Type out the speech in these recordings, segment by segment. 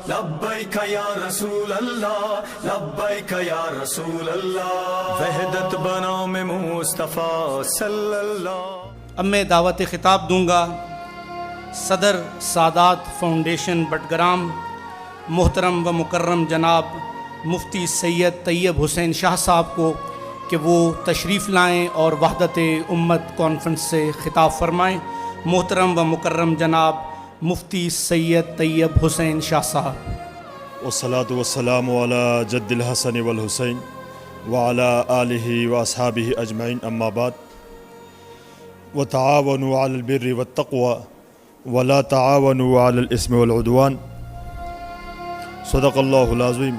لبیک یا رسول اللہ، لبیک یا رسول اللہ، وحدت بنام مصطفیٰ صلی اللہ۔ اب میں دعوت خطاب دوں گا صدر سادات فاؤنڈیشن بٹگرام محترم و مکرم جناب مفتی سید طیب حسین شاہ صاحب کو کہ وہ تشریف لائیں اور وحدت امت کانفرنس سے خطاب فرمائیں۔ محترم و مکرم جناب مفتی سید طیب حسین شاہ صاحب۔ والصلاة والسلام على جد الحسن والحسین وعلى آلہ واصحابہ اجمعین، اما بعد، وتعاونوا على البر والتقوى ولا تعاونوا على الاسم والعدوان، صدق اللہ العظیم۔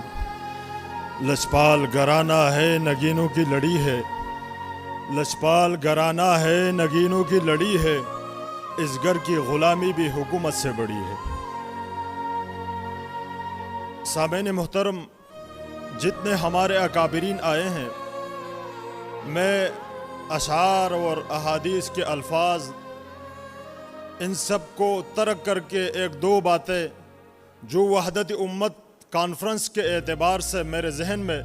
لجپال گھرانہ ہے نگینوں کی لڑی ہے، لجپال گھرانہ ہے نگینوں کی لڑی ہے، اس گھر کی غلامی بھی حکومت سے بڑی ہے۔ سامعین محترم، جتنے ہمارے اکابرین آئے ہیں، میں اشعار اور احادیث کے الفاظ ان سب کو ترک کر کے ایک دو باتیں جو وحدت امت کانفرنس کے اعتبار سے میرے ذہن میں،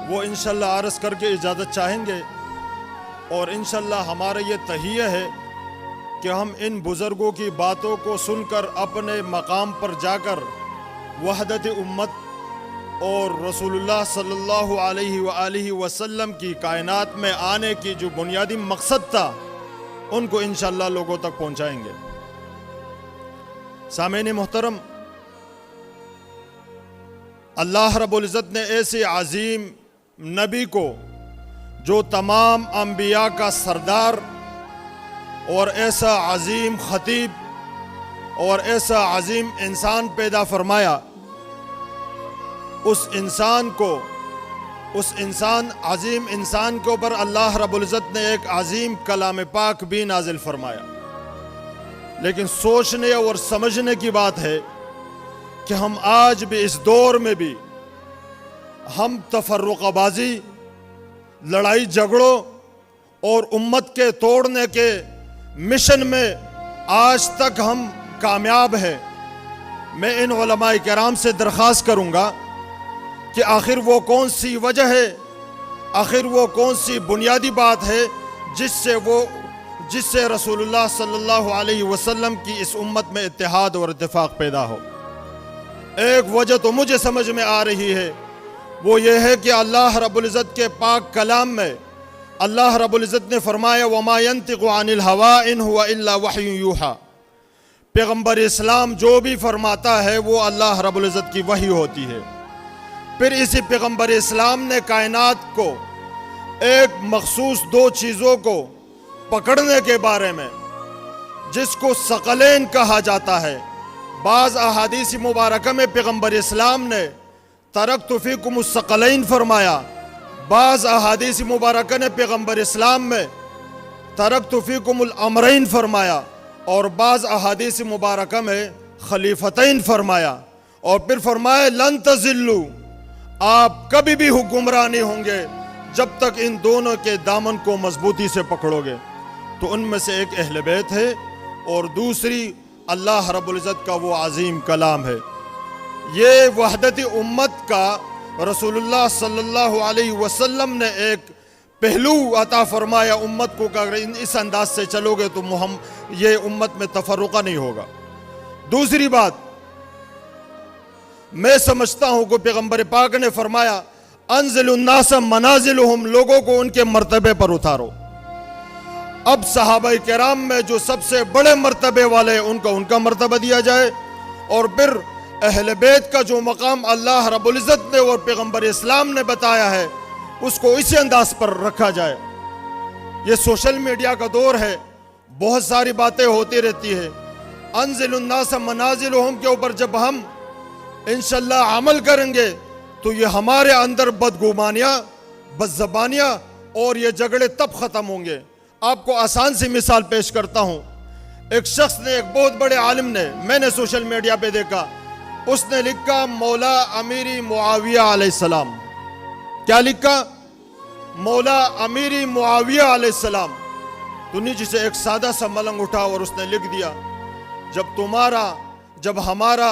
وہ انشاءاللہ عرض کر کے اجازت چاہیں گے، اور انشاءاللہ ہمارا یہ تہیہ ہے کہ ہم ان بزرگوں کی باتوں کو سن کر اپنے مقام پر جا کر وحدت امت اور رسول اللہ صلی اللہ علیہ وآلہ وسلم کی کائنات میں آنے کی جو بنیادی مقصد تھا، ان کو انشاءاللہ لوگوں تک پہنچائیں گے۔ سامعین محترم، اللہ رب العزت نے ایسے عظیم نبی کو، جو تمام انبیاء کا سردار اور ایسا عظیم خطیب اور ایسا عظیم انسان پیدا فرمایا، اس عظیم انسان کے اوپر اللہ رب العزت نے ایک عظیم کلام پاک بھی نازل فرمایا۔ لیکن سوچنے اور سمجھنے کی بات ہے کہ ہم آج بھی اس دور میں بھی ہم تفرقہ بازی، لڑائی جھگڑوں اور امت کے توڑنے کے مشن میں آج تک ہم کامیاب ہیں۔ میں ان علماء کرام سے درخواست کروں گا کہ آخر وہ کون سی وجہ ہے، آخر وہ کون سی بنیادی بات ہے جس سے رسول اللہ صلی اللہ علیہ وسلم کی اس امت میں اتحاد اور اتفاق پیدا ہو۔ ایک وجہ تو مجھے سمجھ میں آ رہی ہے، وہ یہ ہے کہ اللہ رب العزت کے پاک کلام میں اللہ رب العزت نے فرمایا وَمَا يَنْتِقُ عَنِ الْهَوَىٰ إِنْ هُوَ إِلَّا وَحْيٌ يُوحَىٰ۔ پیغمبر اسلام جو بھی فرماتا ہے وہ اللہ رب العزت کی وحی ہوتی ہے۔ پھر اسی پیغمبر اسلام نے کائنات کو ایک مخصوص دو چیزوں کو پکڑنے کے بارے میں، جس کو ثقلین کہا جاتا ہے، بعض احادیث مبارکہ میں پیغمبر اسلام نے ترکت فیکم الثقلین فرمایا، بعض احادیث مبارکہ نے پیغمبر اسلام میں ترکت فیکم الامرین فرمایا، اور بعض احادیث مبارکہ میں خلیفتین فرمایا، اور پھر فرمایا لن تضلوا، آپ کبھی بھی حکمراں نہیں ہوں گے جب تک ان دونوں کے دامن کو مضبوطی سے پکڑو گے۔ تو ان میں سے ایک اہل بیت ہے اور دوسری اللہ رب العزت کا وہ عظیم کلام ہے۔ یہ وحدت امت کا رسول اللہ صلی اللہ علیہ وسلم نے ایک پہلو عطا فرمایا امت کو کہ اگر اس انداز سے چلو گے تو یہ امت میں تفرقہ نہیں ہوگا۔ دوسری بات، میں سمجھتا ہوں کہ پیغمبر پاک نے فرمایا انزل الناس منازلہم، لوگوں کو ان کے مرتبے پر اتارو۔ اب صحابہ کرام میں جو سب سے بڑے مرتبے والے ہیں ان کا مرتبہ دیا جائے، اور پھر اہل بیت کا جو مقام اللہ رب العزت نے اور پیغمبر اسلام نے بتایا ہے اس کو اسی انداز پر رکھا جائے۔ یہ سوشل میڈیا کا دور ہے، بہت ساری باتیں ہوتی رہتی ہیں۔ انزل الناس منازلہم کے اوپر جب ہم انشاءاللہ عمل کریں گے تو یہ ہمارے اندر بدگمانیاں، بدزبانیاں اور یہ جھگڑے تب ختم ہوں گے۔ آپ کو آسان سی مثال پیش کرتا ہوں۔ ایک شخص نے، ایک بہت بڑے عالم نے، میں نے سوشل میڈیا پہ دیکھا، اس نے لکھا مولا امیری معاویہ علیہ السلام۔ کیا لکھا؟ مولا امیری معاویہ علیہ السلام۔ تو نیچے سے ایک سادہ سا ملنگ اٹھا اور اس نے لکھ دیا، جب ہمارا